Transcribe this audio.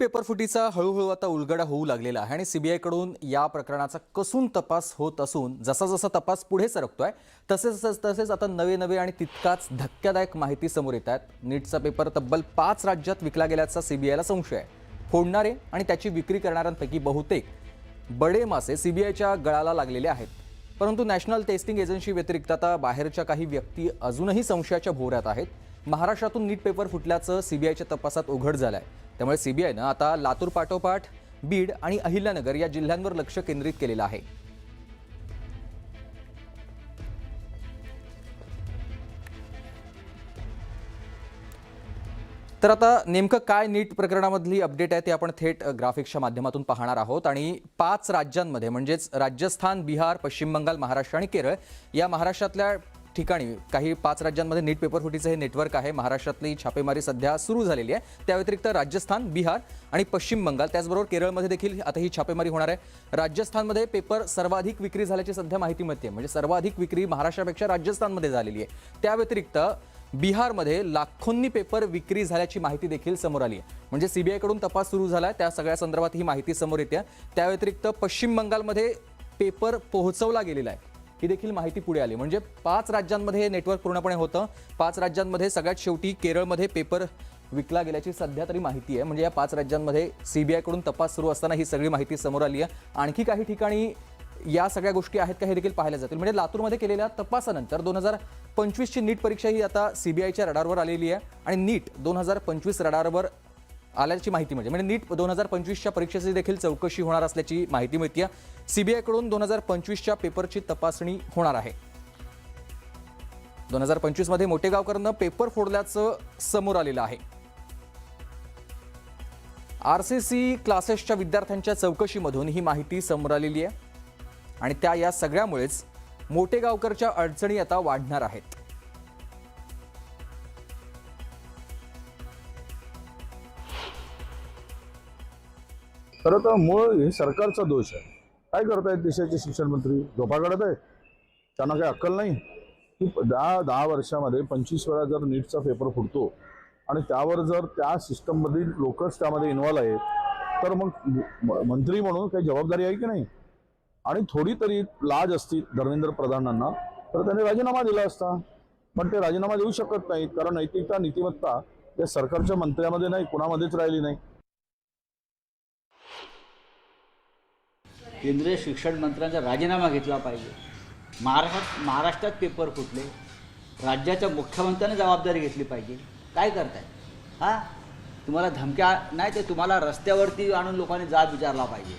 Paper फुटीचा हळूहळू आता उलगडा होऊ लागलेला आहे आणि सीबीआयकडून या प्रकरणाचा कसून तपास होत असून जसा जसा तपास पुढे सरकतोय तसेच आता नवे आणि तितकाच धक्कादायक माहिती समोर येत आहेत। नीटचा पेपर तब्बल 5 राज्यात विकला गेल्याचा सीबीआयला संशय आहे। फोडणारे आणि त्याची विक्री करणाऱ्यांपैकी बहुतेक बडे मासे सीबीआयच्या गळाला लागलेले आहेत। परंतु नॅशनल टेस्टिंग एजन्सी व्यतिरिक्त आता बाहेरच्या काही व्यक्ती अजूनही संशयाच्या भोवऱ्यात आहेत। महाराष्ट्रातून नीट पेपर फुटल्याचं सीबीआयच्या तपासात उघड झालंय। त्यामुळे सीबीआयनं आता लातूर पाठोपाठ बीड आणि अहिल्यानगर या जिल्ह्यांवर लक्ष केंद्रित केलेलं आहे। तर आता नेमकं काय नीट प्रकरणामधली अपडेट आहे ते आपण थेट ग्राफिक्सच्या माध्यमातून पाहणार आहोत। आणि 5 राज्यांमध्ये म्हणजेच राजस्थान, बिहार, पश्चिम बंगाल, महाराष्ट्र आणि केरळ या महाराष्ट्रातल्या ठिकाणी काही 5 राज्यांमध्ये नीट पेपर फुटीचं हे नेटवर्क आहे। महाराष्ट्रातली छापेमारी सध्या सुरू झालेली आहे। त्या व्यतिरिक्त राजस्थान, बिहार आणि पश्चिम बंगाल त्याचबरोबर केरळमध्ये देखील आता ही छापेमारी होणार आहे। राजस्थानमध्ये पेपर सर्वाधिक विक्री झाल्याची सध्या माहिती मिळते, म्हणजे सर्वाधिक विक्री महाराष्ट्रापेक्षा राजस्थानमध्ये झालेली आहे। त्या व्यतिरिक्त बिहारमध्ये लाखोंनी पेपर विक्री झाल्याची माहिती देखील समोर आली आहे। म्हणजे सीबीआयकडून तपास सुरू झाला आहे, त्या सगळ्या संदर्भात ही माहिती समोर येते। त्या व्यतिरिक्त पश्चिम बंगालमध्ये पेपर पोहोचवला गेलेला आहे ही देखील माहिती पुढे आली। म्हणजे 5 राज्यांमध्ये हे नेटवर्क पूर्णपणे होतं। 5 राज्यांमध्ये सगळ्यात शेवटी केरळमध्ये पेपर विकला गेल्याची सध्या तरी माहिती आहे। म्हणजे या 5 राज्यांमध्ये सीबीआयकडून तपास सुरू असताना ही सगळी माहिती समोर आली आहे। आणखी काही ठिकाणी या सगळ्या गोष्टी आहेत का हे देखील पाहायला जातील। म्हणजे लातूरमध्ये केलेल्या तपासानंतर 2025 ची नीट परीक्षा ही आता सीबीआयच्या रडारवर आलेली आहे आणि नीट 2025 रडारवर आल्याची माहिती म्हणजे नीट 2025च्या परीक्षेची देखील चौकशी होणार असल्याची माहिती मिळते। सीबीआयकडून 2025च्या पेपरची तपासणी होणार आहे। 2025 मध्ये मोठेगावकरांना पेपर फोडल्याचं समोर आलेलं आहे। आरसीसी क्लासेसच्या विद्यार्थ्यांच्या चौकशीमधून ही माहिती समोर आलेली आहे आणि त्या या सगळ्यामुळेच मोठेगावकरच्या अडचणी आता वाढणार आहेत। खरं तर मूळ हे सरकारचा दोष आहे। काय करतायत देशाचे शिक्षण मंत्री? झोपा काढत आहेत, त्यांना काही अक्कल नाही की 10 वर्षामध्ये 25 वेळा जर नीटचा पेपर फुटतो आणि त्यावर जर त्या सिस्टममधील लोकच त्यामध्ये इन्व्हॉल्व आहेत तर मग मंत्री म्हणून काही जबाबदारी आहे की नाही? आणि थोडी तरी लाज असती धर्मेंद्र प्रधानांना तर त्यांनी राजीनामा दिला असता, पण ते राजीनामा देऊ शकत नाहीत कारण नैतिकता नीतिमत्ता या सरकारच्या मंत्र्यामध्ये नाही, कुणामध्येच राहिली नाही। केंद्रीय शिक्षण मंत्र्यांचा राजीनामा घेतला पाहिजे। महाराष्ट्रात पेपर फुटले, राज्याच्या मुख्यमंत्र्यांनी जबाबदारी घेतली पाहिजे। काय करताय? तुम्हाला धमक्या नाही ते तुम्हाला रस्त्यावरती आणून लोकांनी जाब विचारला पाहिजे।